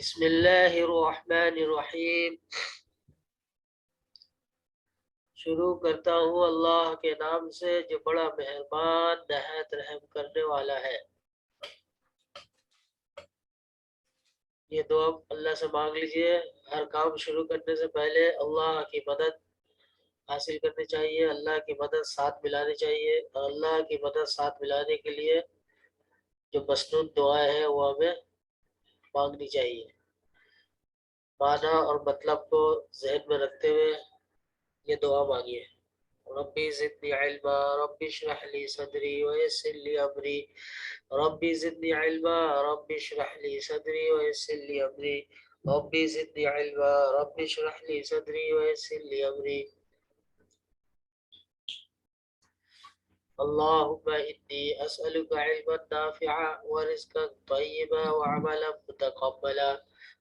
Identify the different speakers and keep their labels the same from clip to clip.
Speaker 1: بسم اللہ الرحمن الرحیم. شروع کرتا ہوں اللہ کے نام سے جو بڑا مہربان نہایت رحم کرنے والا ہے. یہ دعا اللہ سے مانگ لیجئے. ہر کام شروع کرنے سے پہلے اللہ کی مدد حاصل کرنی چاہیے، اللہ کی مدد ساتھ ملانی چاہیے، اور اللہ کی مدد ساتھ ملانے کے لیے جو مسنون دعائیں ہیں وہ ہمیں مانگنی چاہیے. معنی اور مطلب کو ذہن میں رکھتے ہوئے یہ دعا مانگیے. ربی زدنی علما ربی اشرح لی صدری ویسر لی امری ربی زدنی علما ربی اشرح لی صدری ویسر لی امری ربی زدنی علما ربی اشرح لی صدری ویسر لی امری. اللهم إني أسألك علما نافعا ورزقا طيبا وعملا متقبلا.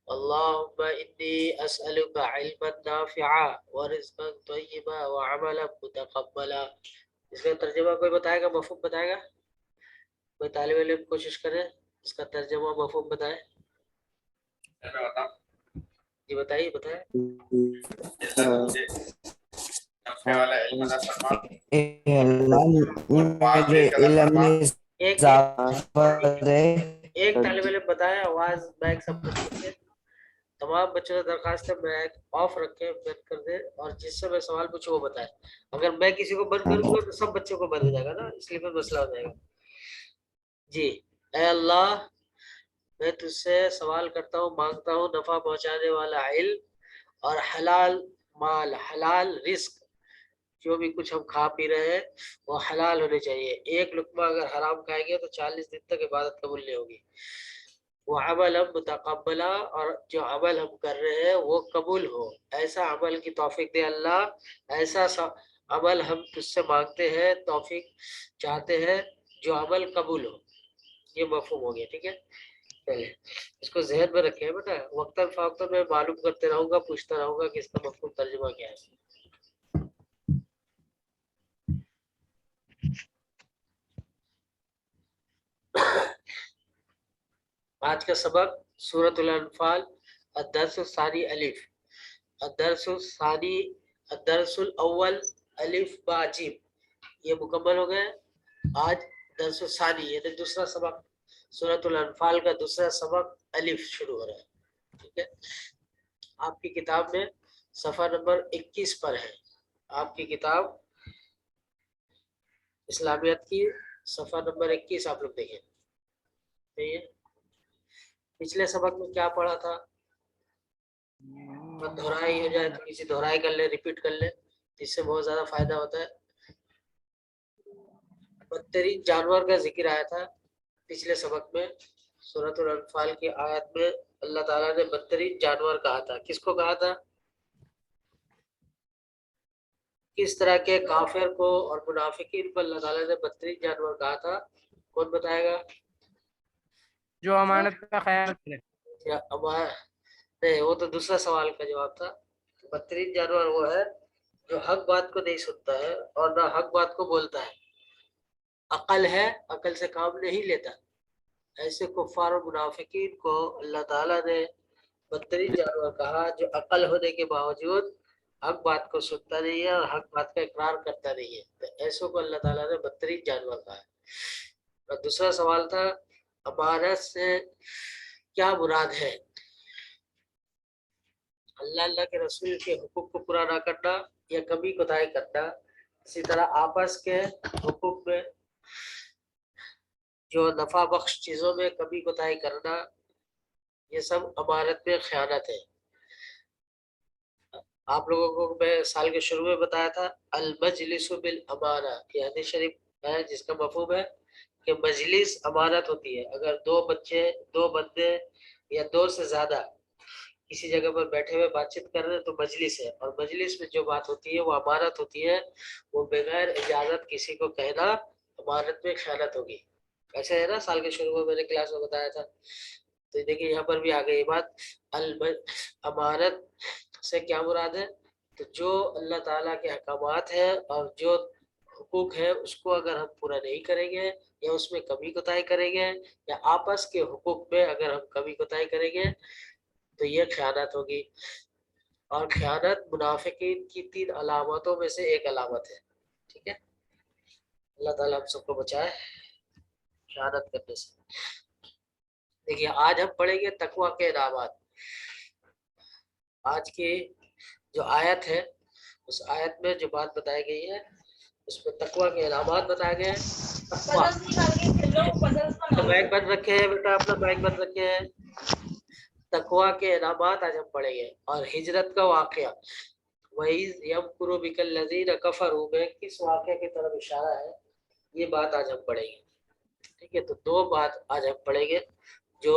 Speaker 1: اللهم إني أسألك علما نافعا ورزقا طيبا وعملا متقبلا. اس کا ترجمہ کوئی بتائے گا، مفہوم بتائے گا؟ کوئی طالب علم کوشش کرے اس کا ترجمہ مفہوم بتائے. جی بتائیے بتائیں. ایک طالب علم بتائے. آواز مائک سب کچھ کرتے. تمام بچوں سے درخواست ہے مائک آف رکھے، بند کر دے، اور جس سے میں سوال پوچھوں وہ بتائے. اگر میں کسی کو بند کروں گا تو سب بچوں کو بند ہو جائے گا نا، اس لیے پھر مسئلہ ہو جائے گا. جی. اے اللہ، میں تجھ سے سوال کرتا ہوں، مانگتا ہوں نفع پہنچانے والا علم اور حلال مال، حلال رزق. جو بھی کچھ ہم کھا پی رہے ہیں وہ حلال ہونے چاہیے. ایک لقمہ اگر حرام کھائیں گے تو 40 دن تک عبادت قبول نہیں ہوگی. وہ عمل ہم متقبلہ، اور جو عمل ہم کر رہے ہیں وہ قبول ہو. ایسا عمل کی توفیق دے اللہ. ایسا عمل ہم تجھ سے مانگتے ہیں، توفیق چاہتے ہیں جو عمل قبول ہو. یہ مفہوم ہو گیا. ٹھیک ہے، چلے اس کو ذہن میں رکھیں بیٹا. وقتاً فوقتاً میں معلوم کرتے رہوں گا، پوچھتا رہوں گا کہ اس کا مفہوم ترجمہ کیا ہے. آج کا سبق سورۃ الانفال الدرس الثانی الف. الدرس الثانی، الدرس الاول الف با جیم، یہ مکمل ہو گئے. آج درس الثانی یعنی دوسرا سبق، سورۃ الانفال کا دوسرا سبق الف شروع ہو رہا ہے. ٹھیک ہے، آپ کی کتاب میں صفحہ نمبر 21 پر ہے. آپ کی کتاب اسلامیات کی صفحہ نمبر 21 آپ لوگ دیکھیں. پچھلے سبق میں کیا پڑھا تھا؟ دہرائی ہو جائے تھوڑی سی دہرائی کر لیں، ریپیٹ کر لیں، اس سے بہت زیادہ فائدہ ہوتا ہے. بدترین جانور کا ذکر آیا تھا پچھلے سبق میں. سورۃ الانفال کی آیت میں اللہ تعالیٰ نے بدترین جانور کہا تھا. کس کو کہا تھا؟ کس طرح کے کافر کو اور منافقین کو اللہ تعالیٰ نے بدترین جانور کہا تھا؟ کون بتائے گا؟
Speaker 2: جو امانت کا خیال کرے.
Speaker 1: نہیں، وہ تو دوسرا سوال کا جواب تھا. بدترین جانور وہ ہے جو حق بات کو نہیں سنتا ہے اور نہ حق بات کو بولتا ہے. عقل ہے، عقل سے کام نہیں لیتا. ایسے کفار و منافقین کو اللہ تعالیٰ نے بدترین جانور کہا، جو عقل ہونے کے باوجود حق بات کو سنتا نہیں ہے اور حق بات کا اقرار کرتا نہیں ہے. تو ایسوں کو اللہ تعالیٰ نے بدترین جانور کہا ہے. اور دوسرا سوال تھا امانت سے کیا مراد ہے؟ اللہ کے رسول کے حقوق کو پورا نہ کرنا یا کمی کوتاہی کرنا. اسی طرح آپس کے حقوق میں جو نفع بخش چیزوں میں کمی کوتاہی کرنا، یہ سب امانت میں خیانت ہے. آپ لوگوں کو میں سال کے شروع میں بتایا تھا المجلس بالامانہ، یہ حدیث شریف ہے جس کا مفہوم ہے کہ مجلس امانت ہوتی ہے. اگر دو بندے یا دو سے زیادہ کسی جگہ پر بیٹھے ہوئے بات چیت کر رہے ہیں تو مجلس ہے، اور مجلس میں جو بات ہوتی ہے وہ امانت ہوتی ہے. وہ بغیر اجازت کسی کو کہنا امانت میں خیانت ہوگی. ایسے ہے نا، سال کے شروع میں میں نے کلاس میں بتایا تھا. تو دیکھیے یہاں پر بھی آ گئی بات. امانت سے کیا مراد ہے؟ تو جو اللہ تعالیٰ کے احکامات ہیں اور جو حقوق ہے اس کو اگر ہم پورا نہیں کریں گے یا اس میں کمی کوتاہی کریں گے، یا آپس کے حقوق میں اگر ہم کمی کوتاہی کریں گے تو یہ خیانت ہوگی. اور خیانت منافقین کی 3 علامتوں میں سے ایک علامت ہے. ٹھیک ہے, اللہ تعالیٰ ہم سب کو بچائے خیانت کرنے سے. دیکھیے آج ہم پڑھیں گے تقوی کے انعامات. آج کی جو آیت ہے اس آیت میں جو بات بتائی گئی ہے اس میں تقوی کے انعامات بتائے گئے ہیں. مائک بند رکھے ہیں بیٹا, اپنا مائک بند رکھے ہیں. تقوی کے انعامات آج ہم پڑھیں گے, اور ہجرت کا واقعہ. وَإِذْ يَمْكُرُ بِكَ الَّذِينَ كَفَرُوا میں کس واقعے کی طرف اشارہ ہے, یہ بات آج ہم پڑھیں گے. ٹھیک ہے, تو 2 بات آج ہم پڑھیں گے جو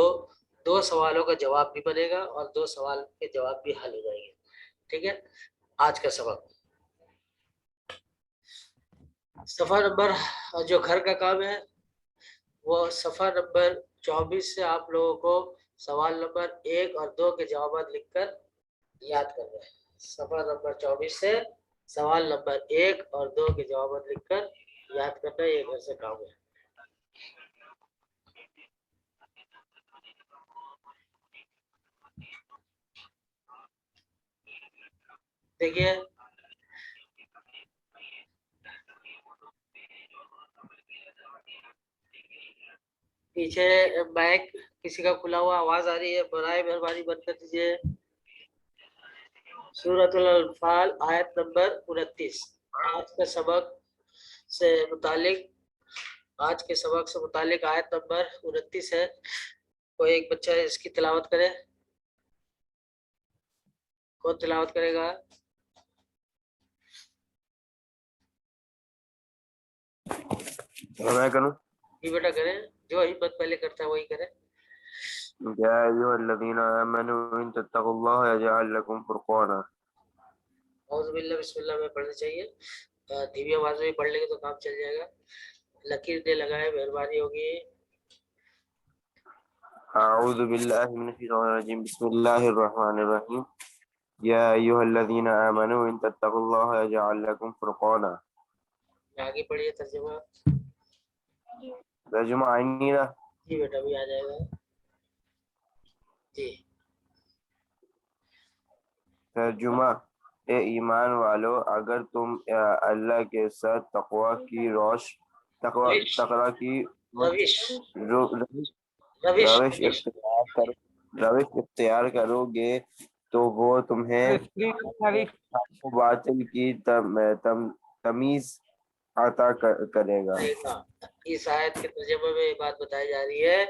Speaker 1: 2 سوالوں کا جواب بھی بنے گا اور 2 سوال کے جواب بھی حل ہو جائیں گے. ٹھیک ہے, آج کا سبق صفحہ نمبر جو گھر کا کام ہے وہ صفحہ نمبر 24 سے آپ لوگوں کو سوال نمبر 1 اور 2 کے جوابات لکھ کر یاد کرنا ہے. صفحہ نمبر 24 سے سوال نمبر 1 اور 2 کے جوابات لکھ کر یاد کرنا, یہ گھر سے کام ہے. دیکھیے پیچھے مائک کسی کا کھلا ہوا آواز آ رہی ہے, برائے مہربانی بند کر دیجیے. سورۃ الانفال آیت نمبر 29 آج کے سبق سے متعلق آیت نمبر 29 ہے. کوئی ایک بچہ اس کی تلاوت کرے. کون تلاوت کرے گا؟
Speaker 3: میں کروں؟
Speaker 1: جی بیٹا کریں, جو ہمت پہلے کرتا ہے وہی کرے.
Speaker 3: یا ایھا الذین آمنوا ان تتقوا اللہ یجعل لکم فرقانا.
Speaker 1: اعوذ باللہ بسم اللہ میں پڑھنا چاہیے, دھیمی آواز میں پڑھ لیں گے تو کام چل جائے گا. لکیر دے لگائے, مہربانی ہوگی.
Speaker 3: اعوذ باللہ من الشیطان الرجیم بسم اللہ الرحمن الرحیم. یا ایھا الذین آمنوا ان تتقوا اللہ یجعل لکم فرقانا.
Speaker 1: آگے پڑھیے ترجمہ.
Speaker 3: ترجمہ آئی نہیں رہا.
Speaker 1: جی بیٹا بھی آ جائے گا. جی
Speaker 3: ترجمہ: اے ایمان والو, اگر تم اللہ کے ساتھ تقوی کی روش اختیار کرو گے تو وہ تمہیں باطل کی تمیز عطا کرے گا.
Speaker 1: اس آیت کے ترجمے میں یہ بات بتائی جا رہی ہے.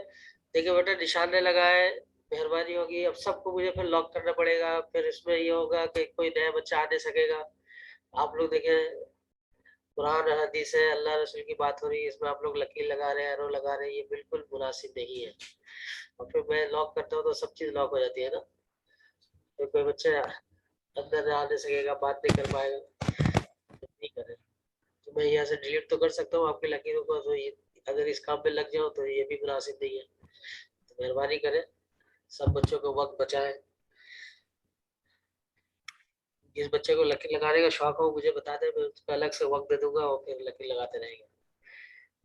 Speaker 1: دیکھیں بیٹا نشان نے لگائے, مہربانی ہوگی. اب سب کو مجھے پھر لاک کرنا پڑے گا, پھر اس میں یہ ہوگا کہ کوئی نیا بچہ آ نہیں سکے گا. آپ لوگ دیکھیں قرآن حدیث ہے, اللہ رسول کی بات ہو رہی ہے, اس میں آپ لوگ لکیر لگا رہے ہیں, ایرو لگا رہے ہیں, یہ بالکل مناسب نہیں ہے. اور پھر میں لاک کرتا ہوں تو سب چیز لاک ہو جاتی ہے نا, تو کوئی بچہ اندر آ نہیں سکے گا, بات نہیں کر پائے گا. نہیں کرے تو میں یہاں سے ڈیلیٹ تو کر سکتا ہوں آپ کی لکیروں کو, تو اگر اس کام پہ لگ جاؤ تو یہ بھی مناسب نہیں ہے. تو مہربانی کریں سب بچوں کو وقت بچائیں. جس بچے کو لکیر لگانے کا شوق ہو مجھے بتا دیں, میں اس کو الگ سے وقت دے دوں گا اور پھر لکیر لگاتے رہیں گے.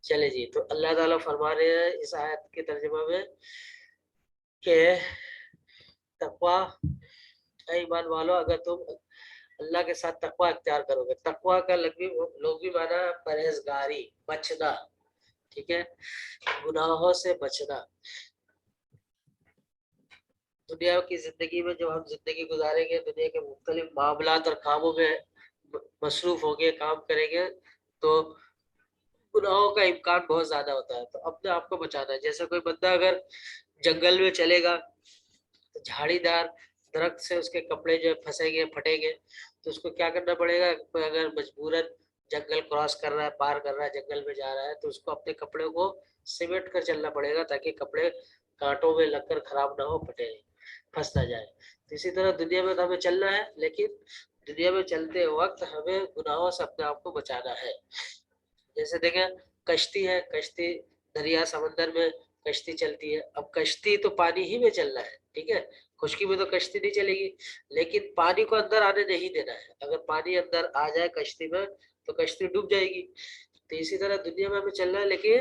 Speaker 1: چلے جی, تو اللہ تعالیٰ فرما رہے ہیں اس آیت کے ترجمہ میں کہ تقوی, اے ایمان والو اگر تم اللہ کے ساتھ تقوی اختیار کرو گے. تقوی کا لغوی معنی پرہیزگاری, بچنا. ٹھیک ہے, گناہوں سے بچنا. دنیا کی زندگی میں جب ہم زندگی گزاریں گے, دنیا کے مختلف معاملات اور کاموں میں مصروف ہوں گے, کام کریں گے, تو گناہوں کا امکان بہت زیادہ ہوتا ہے. تو اپنے آپ کو بچانا ہے. جیسے کوئی بندہ اگر جنگل میں چلے گا تو جھاڑی دار درخت سے اس کے کپڑے جو پھنسیں گے, پھٹیں گے, تو اس کو کیا کرنا پڑے گا. اگر مجبوراً جنگل کراس کر رہا ہے, پار کر رہا ہے, جنگل میں جا رہا ہے, تو اس کو اپنے کپڑے کو سمیٹ کر چلنا پڑے گا تاکہ کپڑے کانٹوں میں لگ کر خراب نہ ہو, پھٹے پھنس نہ جائے. تو اسی طرح دنیا میں تو ہمیں چلنا ہے, لیکن دنیا میں چلتے وقت ہمیں گناہوں سے اپنے آپ کو بچانا ہے. جیسے دیکھیں کشتی ہے, کشتی دریا سمندر میں کشتی چلتی ہے. اب کشتی تو پانی ہی میں چلنا ہے, ٹھیک ہے, خشکی میں تو کشتی نہیں چلے گی, لیکن پانی کو اندر آنے نہیں دینا ہے. اگر پانی اندر آ جائے کشتی میں تو کشتی ڈوب جائے گی. تو اسی طرح دنیا میں ہمیں چلنا ہے, لیکن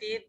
Speaker 1: 3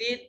Speaker 1: 3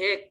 Speaker 1: 1,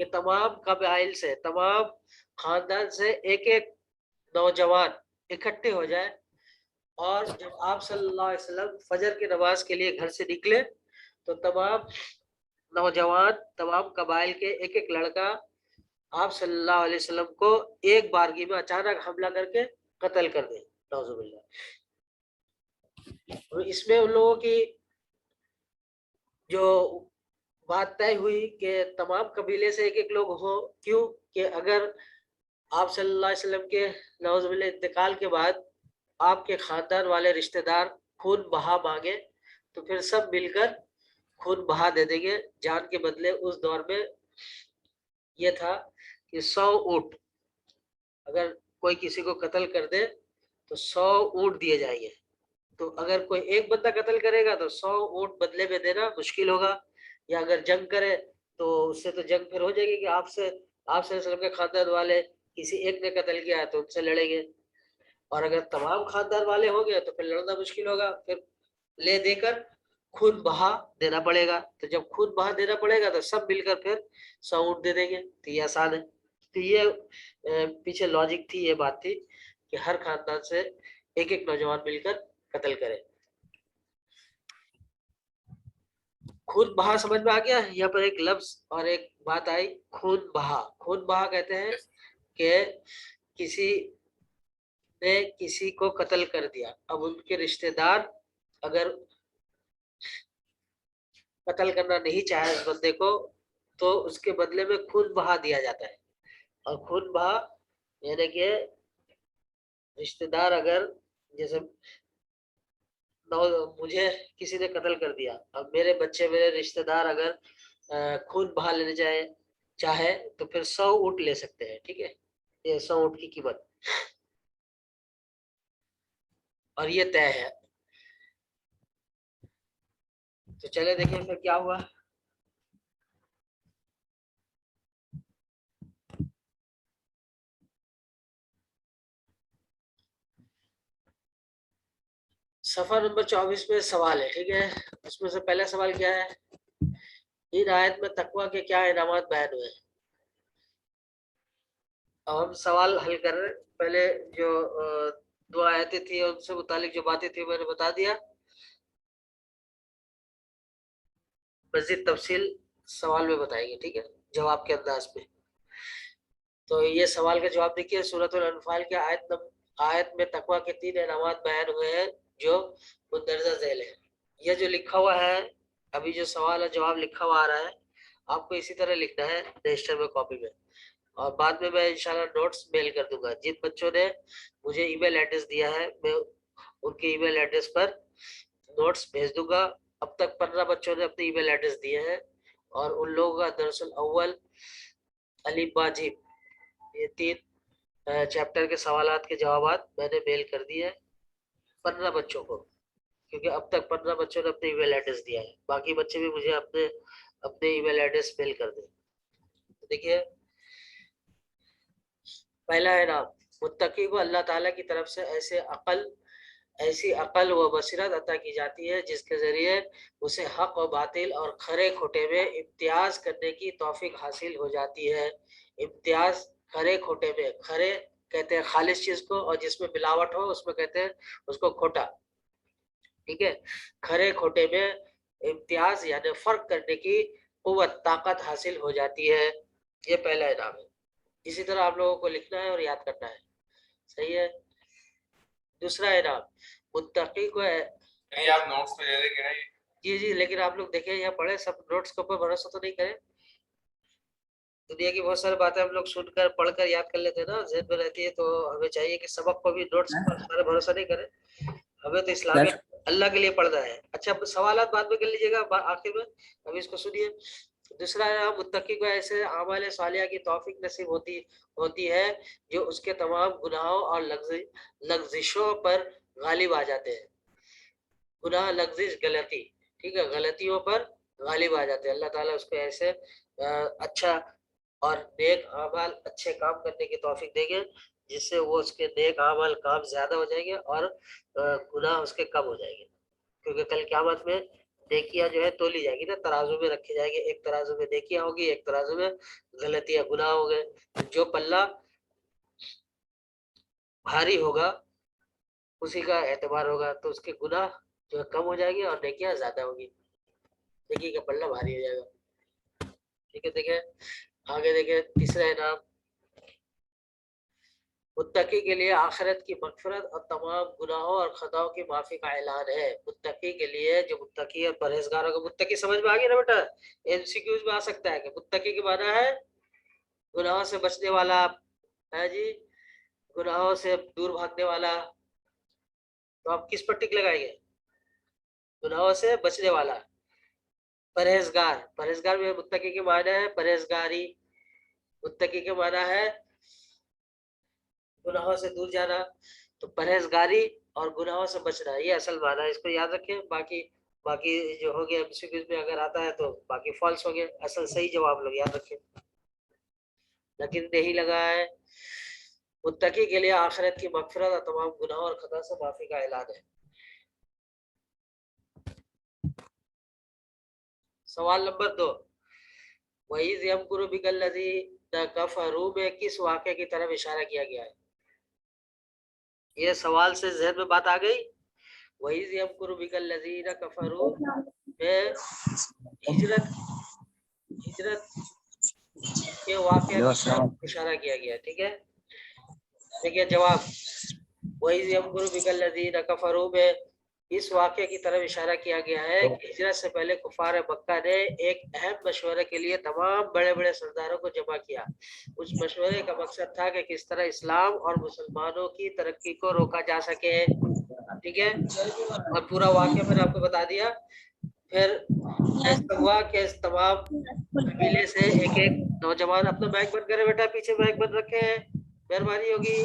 Speaker 1: کہ تمام قبائل سے تمام خاندان سے ایک ایک نوجوان اکٹھے ہو جائے اور جب آپ صلی اللہ علیہ وسلم فجر کی نماز کے لیے گھر سے نکلے تو تمام نوجوان تمام قبائل کے ایک ایک لڑکا آپ صلی اللہ علیہ وسلم کو ایک بارگی میں اچانک حملہ کر کے قتل کر دے. نعوذ باللہ. اس میں ان لوگوں کی جو بات طے ہوئی کہ تمام قبیلے سے ایک ایک لوگ ہو. کیوں کہ اگر آپ صلی اللہ علیہ وسلم کے نعوذ باللہ انتقال کے بعد آپ کے خاندان والے رشتہ دار خون بہا مانگے تو پھر سب مل کر خون بہا دے دیں گے جان کے بدلے. اس دور میں یہ تھا کہ 100 اونٹ اگر کوئی کسی کو قتل کر دے تو 100 اونٹ دیے جائیں گے. تو اگر کوئی ایک بندہ قتل کرے گا تو 100 اونٹ بدلے میں دینا مشکل ہوگا. یا اگر جنگ کرے تو اس سے تو جنگ پھر ہو جائے گی کہ آپ صلی اللہ علیہ وسلم کے خاندان والے کسی ایک نے قتل کیا ہے تو ان سے لڑیں گے. اور اگر تمام خاندان والے ہوں گے تو پھر لڑنا مشکل ہوگا. پھر لے دے کر خون بہا دینا پڑے گا. تو جب خون بہا دینا پڑے گا تو سب مل کر پھر 100 اونٹ دے دیں گے. تو یہ آسان ہے. تو یہ پیچھے لاجک تھی, یہ بات تھی کہ ہر خاندان سے ایک ایک نوجوان مل کر قتل کرے. خون بہا سمجھ میں آ گیا. یہاں پر ایک لفظ اور ایک بات آئی, خون بہا. خون بہا کہتے ہیں کہ کسی نے کسی کو قتل کر دیا. اب ان کے رشتہ دار اگر قتل کرنا نہیں چاہے اس بندے کو تو اس کے بدلے میں خون بہا دیا جاتا ہے. اور خون بہا یعنی کہ رشتہ دار اگر جیسے مجھے کسی نے قتل کر دیا, اب میرے بچے میرے رشتہ دار اگر خون بہا لینے چاہے تو پھر 100 اونٹ لے سکتے ہیں. ٹھیک ہے, یہ 100 اونٹ کی قیمت اور یہ طے ہے. تو چلے دیکھیں پھر کیا ہوا. صفحہ نمبر 24 میں سوال ہے. ٹھیک ہے, اس میں سے پہلا سوال کیا ہے, ان آیت میں تقوی کے کیا انعامات بیان ہوئے. اب ہم سوال حل کر رہے ہیں. پہلے جو 2 آیتیں تھیں ان سے متعلق جو باتیں تھیں میں نے بتا دیا. مزید تفصیل سوال میں بتائیں گے. ٹھیک ہے, جواب کے انداز میں. تو یہ سوال کا جواب دیکھیے. سورۃ الانفال کے آیت میں تقوی کے 3 انعامات بیان ہوئے ہیں جو مندرجہ ذیل ہے. یہ جو لکھا ہوا ہے ابھی جو سوال اور جواب لکھا ہوا آ رہا ہے آپ کو اسی طرح لکھنا ہے رجسٹر میں کاپی میں, اور بعد میں انشاءاللہ نوٹس میل کر دوں گا. جن بچوں نے مجھے ای میل ایڈریس دیا ہے میں ان کے ای میل ایڈریس پر نوٹس بھیج دوں گا. اب تک 15 بچوں نے اپنے ای میل ایڈریس دیے ہیں اور ان لوگوں کا درس الاول الف با جیم یہ 3 چیپٹر کے سوالات کے جوابات میں نے میل کر دیے 15 بچوں کو, کیونکہ اب تک 15 بچوں نے اپنے ای میل ایڈریس دیا ہے. باقی بچے بھی مجھے اپنے ای میل ایڈریس میل کر دیں. دیکھیے پہلا انعام, متقی کو اللہ تعالیٰ کی طرف سے ایسی عقل و بصیرت عطا کی جاتی ہے جس کے ذریعے اسے حق و باطل اور کھرے کھوٹے میں امتیاز کرنے کی توفیق حاصل ہو جاتی ہے. امتیاز کھرے کھوٹے میں, کھرے کہتے ہیں خالص چیز کو اور جس میں ملاوٹ ہو اس میں کہتے ہیں اس کو کھوٹا. ٹھیک ہے, کھرے کھوٹے میں امتیاز یعنی فرق کرنے کی قوت طاقت حاصل ہو جاتی ہے. یہ پہلا انعام ہے. اسی طرح آپ لوگوں کو لکھنا ہے اور یاد کرنا ہے. صحیح ہے. دوسرا انعام, متقی کو
Speaker 4: آپ نوٹس میں لے لیں گے.
Speaker 1: جی لیکن آپ لوگ دیکھیں یہاں پڑھے سب نوٹس کے اوپر بھروسہ تو نہیں کریں. دنیا کی بہت ساری باتیں ہم لوگ سن کر پڑھ کر یاد کر لیتے ہیں نا, ذہن میں رہتی ہے. تو ہمیں چاہیے کہ سبق کو بھی نوٹس پر سارا بھروسہ نہیں کریں. ہمیں تو اسلامیہ اللہ کے لیے پڑھنا ہے. اچھا سوالات بعد میں کر لیجیے گا آخر میں, ابھی اس کو سنیے. دوسرا متقی کو ایسے اعمال صالحہ کی توفیق نصیب ہوتی ہے جو اس کے تمام گناہوں اور لغزشوں پر غالب آ جاتے ہیں. گناہ لغزش غلطی, ٹھیک ہے, غلطیوں پر غالب آ جاتے ہیں. اللہ تعالیٰ اس کو ایسے اچھا اور نیک اعمال اچھے کام کرنے کی توفیق دیں گے جس سے وہ اس کے نیک اعمال کام زیادہ ہو جائیں گے اور گناہ اس کے کم ہو جائیں گے. کیونکہ کل قیامت میں نیکیاں جو ہے تولی جائے گی نا, ترازو میں رکھی جائے گی, ایک ترازو میں نیکیاں ہوگی, ایک ترازو میں غلطیاں گناہ ہو گئے. جو پلہ بھاری ہوگا اسی کا اعتبار ہوگا, تو اس کے گناہ جو ہے کم ہو جائے گی اور نیکیاں زیادہ ہوگی, نیکی کا پلہ بھاری ہو جائے گا. ٹھیک ہے, دیکھیں آگے دیکھیں تیسرا انعام, متقی کے لیے آخرت کی مغفرت اور تمام گناہوں اور خطاؤں کی معافی کا اعلان ہے. متقی کے لیے, جو متقی اور پرہیزگاروں کو, متقی سمجھ میں آ گئی نا بیٹا, ایم سی کیوز میں آ سکتا ہے کہ متقی کے معنی ہے گناہوں سے بچنے والا ہے جی, گناہوں سے دور بھاگنے والا. تو آپ کس پر ٹک لگائیں گے؟ گناہوں سے بچنے والا. پرہیزگار, پرہیزگار میں متقی کے معنی ہے پرہیزگاری, متقی کے معنی ہے گناہوں سے دور جانا. تو پرہیزگاری اور گناہوں سے بچنا یہ اصل معنی ہے, اس کو یاد رکھیں. باقی جو ہو گیا MCQs میں اگر آتا ہے تو باقی فالس ہو گیا, اصل صحیح جواب لوگ یاد رکھیں. لیکن نہیں لگا ہے, متقی کے لیے آخرت کی مغفرت اور تمام گناہوں اور خطا سے معافی کا اعلان ہے. سوال نمبر 2, وَإِذْ يَمْكُرُ بِكَ الَّذِينَ كَفَرُوا میں کس واقعے کی طرف اشارہ کیا گیا ہے؟ یہ سوال سے ذہن میں بات آ گئی. وَإِذْ يَمْكُرُ بِكَ الَّذِينَ كَفَرُوا میں ہجرت کے واقعے کی طرف اشارہ کیا گیا. ٹھیک ہے, دیکھیے جواب, وَإِذْ يَمْكُرُ بِكَ الَّذِينَ كَفَرُوا میں اس واقعے کی طرف اشارہ کیا گیا ہے کہ ہجرت سے پہلے کفار مکہ نے ایک اہم مشورے کے لیے تمام بڑے بڑے سرداروں کو جمع کیا. اس مشورے کا مقصد تھا کہ کس طرح اسلام اور مسلمانوں کی ترقی کو روکا جا سکے. ٹھیک ہے, اور پورا واقعہ میں نے آپ کو بتا دیا. پھر ایسا ہوا کہ تمام قبیلے سے ایک ایک نوجوان, اپنا مائک بند کرے بیٹا, پیچھے مائک بند رکھے, مہربانی ہوگی.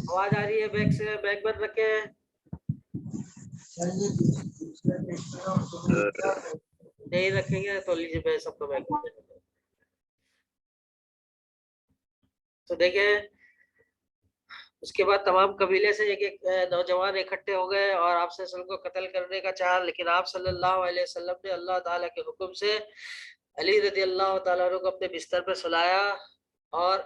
Speaker 1: آواز آ رہی ہے بیک سے, بیک بند رکھے. نہیں رکھیں گے تو لیجیے میں سب کو بیک بند. تو دیکھیں اس کے بعد تمام قبیلے سے ایک ایک نوجوان اکٹھے ہو گئے اور آپ صلی اللہ علیہ وسلم کو قتل کرنے کا چاہا, لیکن آپ صلی اللہ علیہ وسلم نے اللہ تعالیٰ کے حکم سے علی رضی اللہ تعالیٰ عنہ کو اپنے بستر پہ سلایا اور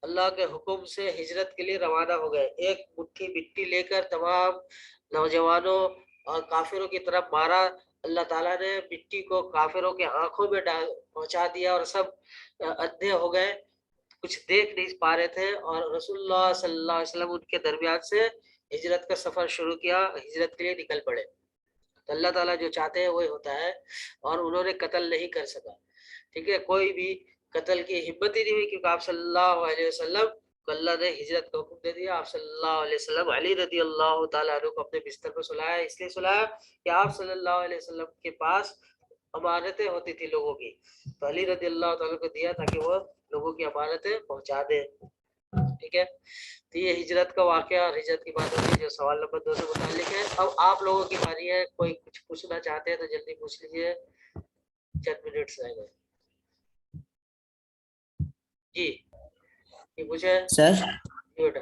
Speaker 1: اللہ کے حکم سے ہجرت کے لیے روانہ ہو گئے. ایک مٹھی مٹی لے کر تمام نوجوانوں اور کافروں کی طرف مارا. اللہ تعالیٰ نے مٹی کو کافروں کے آنکھوں میں پہنچا دیا اور سب اندھے ہو گئے, کچھ دیکھ نہیں پا رہے تھے. اور رسول اللہ صلی اللہ علیہ وسلم ان کے درمیان سے ہجرت کا سفر شروع کیا, ہجرت کے لیے نکل پڑے. تو اللہ تعالیٰ جو چاہتے ہیں وہی ہوتا ہے, اور انہوں نے قتل نہیں کر سکا. ٹھیک ہے, کوئی بھی قتل کی ہمت ہی نہیں ہوئی, کیونکہ آپ صلی اللہ علیہ وسلم کو اللہ نے ہجرت کا حکم دے دیا. آپ صلی اللہ علیہ وسلم علی رضی اللہ تعالیٰ عنہ کو اپنے بستر پر سلایا, اس لیے سلایا کہ آپ صلی اللہ علیہ وسلم کے پاس امانتیں ہوتی تھی لوگوں کی, تو علی رضی اللہ تعالیٰ کو دیا تاکہ وہ لوگوں کی امانتیں پہنچا دے. ٹھیک ہے, تو یہ ہجرت کا واقعہ اور ہجرت کی بات ہوتی ہے جو سوال نمبر 2 سے متعلق ہے. اب آپ لوگوں کی باری ہے, کوئی کچھ پوچھنا چاہتے ہیں تو جلدی پوچھ لیجیے, چند منٹس رہ گئے. جی پوچھے
Speaker 5: سر.
Speaker 1: بیٹا.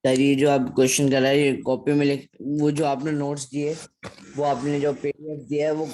Speaker 5: سر یہ جو آپ کوشچن کر رہے ہیں کاپی میں لکھ, وہ جو آپ نے نوٹس دیے, وہ آپ نے جو PDF دیا ہے وہ